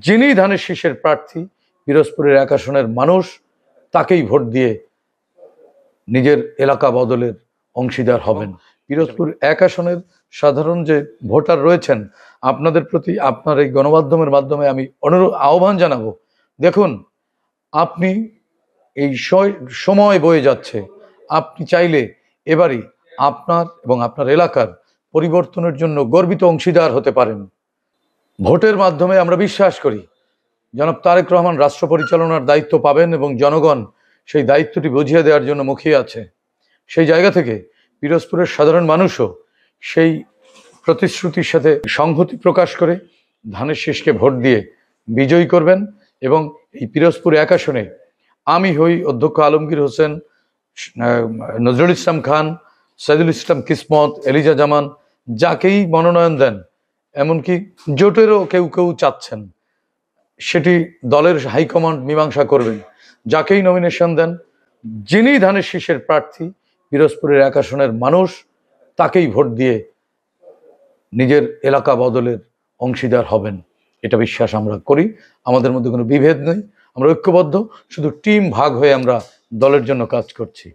যিনি ধানের শীষের প্রার্থী, পিরোজপুরের 1 আসনের মানুষ তাকেই ভোট দিয়ে নিজের এলাকা বদলের অংশীদার হবেন। পিরোজপুর 1 আসনের সাধারণ যে ভোটার রয়েছেন, আপনাদের প্রতি আপনার এই গণমাধ্যমের মাধ্যমে আমি আহ্বান জানাবো, দেখুন আপনি এই সময় বয়ে যাচ্ছে, আপনি চাইলে এবারই আপনার এবং আপনার এলাকার পরিবর্তনের জন্য গর্বিত অংশীদার হতে পারেন। ভোটের মাধ্যমে আমরা বিশ্বাস করি জনাব তারেক রহমান রাষ্ট্র পরিচালনার দায়িত্ব পাবেন এবং জনগণ সেই দায়িত্বটি বুঝিয়ে দেওয়ার জন্য মুখিয়ে আছে। সেই জায়গা থেকে পিরোজপুরের সাধারণ মানুষও সেই প্রতিশ্রুতির সাথে সংহতি প্রকাশ করে ধানের শীষকে ভোট দিয়ে বিজয়ী করবেন এবং এই পিরোজপুর 1 আসনে আমি হই অধ্যক্ষ আলমগীর হোসেন, নজরুল ইসলাম খান, সাইদুল ইসলাম কিসমত, এলিজা জামান যাকেই মনোনয়ন দেন, এমনকি জোটেরও কেউ কেউ চাচ্ছেন, সেটি দলের হাইকমান্ড মীমাংসা করবেন। যাকেই নমিনেশন দেন, যিনি ধানের শীষের প্রার্থী, পিরোজপুরের 1 আসনের মানুষ তাকেই ভোট দিয়ে নিজের এলাকা বদলের অংশীদার হবেন। এটা বিশ্বাস আমরা করি। আমাদের মধ্যে কোনো বিভেদ নেই, আমরা ঐক্যবদ্ধ, শুধু টিম ভাগ হয়ে আমরা দলের জন্য কাজ করছি।